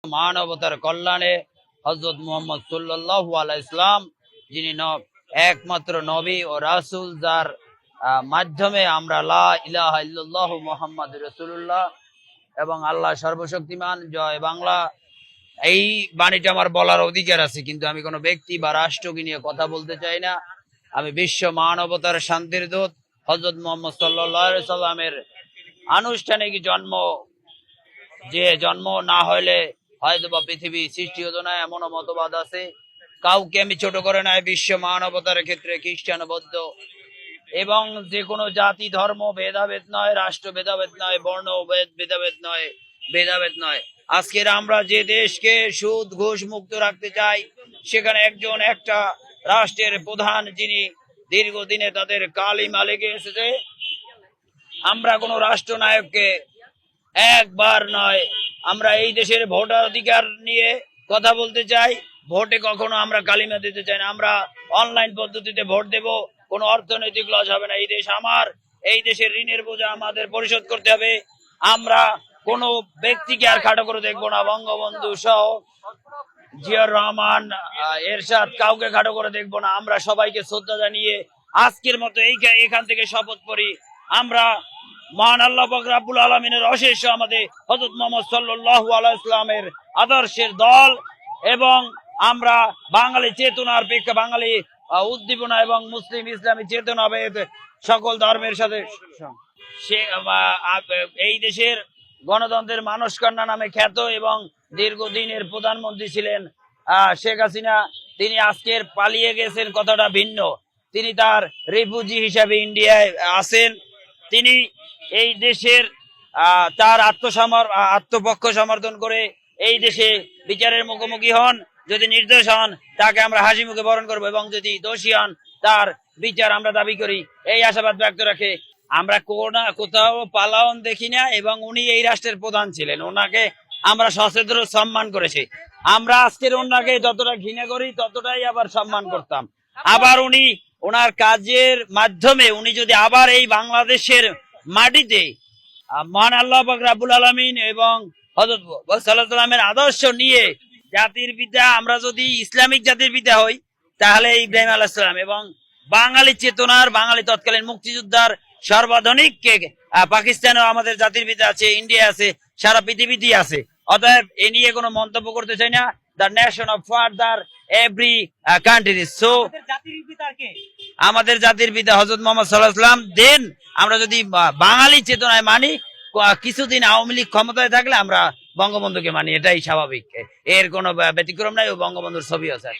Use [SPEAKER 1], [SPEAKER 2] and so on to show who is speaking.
[SPEAKER 1] মানবতার কল্যাণে হযরত মুহাম্মদ সাল্লাল্লাহু আলাইহি ইসলাম, যিনি একমাত্র নবী ও রাসূল, যার মাধ্যমে আমরা লা ইলাহা ইল্লাল্লাহু মুহাম্মাদুর রাসূলুল্লাহ এবং আল্লাহ সর্বশক্তিমান, জয় বাংলা, এই বাণীটা আমার বলার অধিকার আছে, কিন্তু আমি কোনো ব্যক্তি বা রাষ্ট্রকে নিয়ে কথা বলতে চাই না। আমি বিশ্ব মানবতার শান্তির দূত হযরত মুহাম্মদ সাল্লাল্লাহু আলাইহি সাল্লামের আনুষ্ঠানিক জন্ম না হলে হয়তো বা পৃথিবী সৃষ্টি হতো না, এমনও মতবাদ আছে। কাউকে আমি ছোট করে নাই। বিশ্ব মানবতার ক্ষেত্রে খ্রিস্টান, বৌদ্ধ এবং যে কোনো জাতি ধর্ম ভেদাভেদ নয়, রাষ্ট্র ভেদাভেদ নয়, বর্ণ ভেদাভেদ নয়। আজকের আমরা যে দেশকে সুদ ঘুষ মুক্ত রাখতে চাই, সেখানে একটা রাষ্ট্রের প্রধান, যিনি দীর্ঘদিনে তাদের কালিমা লেগে এসেছে। আমরা কোনো রাষ্ট্রনায়ককে একবার নয়, আমরা এই দেশের ভোটার অধিকার নিয়ে কথা বলতে চাই। ভোটে কখনো আমরা কালিমা দিতে চাই না। আমরা অনলাইন পদ্ধতিতে ভোট দেব, কোনো অর্থনৈতিক লস হবে না। এই দেশ আমার, এই দেশের ঋণের বোঝা আমাদের পরিশোধ করতে হবে। আমরা কোনো ব্যক্তিকে আর খাটো করে দেখবো না। বঙ্গবন্ধু সহ জিয়াউর রহমান, এরশাদ, কাউকে খাটো করে দেখবো না। আমরা সবাইকে শ্রদ্ধা জানিয়ে আজকের মতো এখান থেকে শপথ করি, আমরা মহান আল্লাহ পাক রব্বুল আলামিনের অশেষ আমাদের হযরত মুহাম্মদ সাল্লাল্লাহু আলাইহি ওয়াসাল্লামের আদর্শের দল, এবং আমরা বাঙালি চেতনার বাঙালি উদ্দীপনা এবং মুসলিম ইসলামী চেতনা সকল ধর্মের সাথে এই দেশের গণতন্ত্রের মানসকন্যা নামে খ্যাত এবং দীর্ঘদিনের প্রধানমন্ত্রী ছিলেন শেখ হাসিনা। তিনি আজকের পালিয়ে গেছেন, কথাটা ভিন্ন। তিনি তার রিফিউজি হিসাবে ইন্ডিয়ায় আছেন। তিনি এই দেশের তার আত্মপক্ষ সমর্থন করে এই দেশে বিচারের মুখোমুখি হন। যদি নির্দোষ হন, তাকে আমরা হাসি মুখে বরণ করবো, এবং যদি দোষী হন, তার বিচার আমরা দাবি করি। এই আশাবাদ ব্যক্ত রাখে আমরা কোথাও পালায়ন দেখি না, এবং উনি এই রাষ্ট্রের প্রধান ছিলেন। ওনাকে আমরা সচেতন সম্মান করেছি। আমরা আজকের ওনাকে যতটা ঘৃণা করি, ততটাই আবার সম্মান করতাম। আবার ওনার কাজের মাধ্যমে উনি যদি আবার এই বাংলাদেশের মাটিতে মহান আল্লাহ পাক রব্বুল আলামিন এবং হযরত সাল্লাল্লাহু আলাইহি ওয়াসাল্লামের আদর্শ নিয়ে জাতির পিতা, আমরা যদি ইসলামিক জাতির পিতা হই, তাহলে ইব্রাহিম আলাইহিস সালাম, এবং বাঙালি চেতনার, বাঙালি তৎকালীন মুক্তিযোদ্ধার সর্বাধুনিক পাকিস্তানেও আমাদের জাতির পিতা আছে, ইন্ডিয়া আছে, সারা পৃথিবীতেই আছে। অতএব এ নিয়ে কোনো মন্তব্য করতে চাই না। The nation of father every country. So আমাদের জাতির পিতা হযরত মুহাম্মদ সাল্লাল্লাহু আলাইহি ওয়াসাল্লাম। দেন আমরা যদি বাঙালি চেতনায় মানি, কিছুদিন আওয়ামী লীগ ক্ষমতায় থাকলে আমরা বঙ্গবন্ধুকে মানি, এটাই স্বাভাবিক। এর কোনো ব্যতিক্রম নাই। ও বঙ্গবন্ধুর ছবি আছে।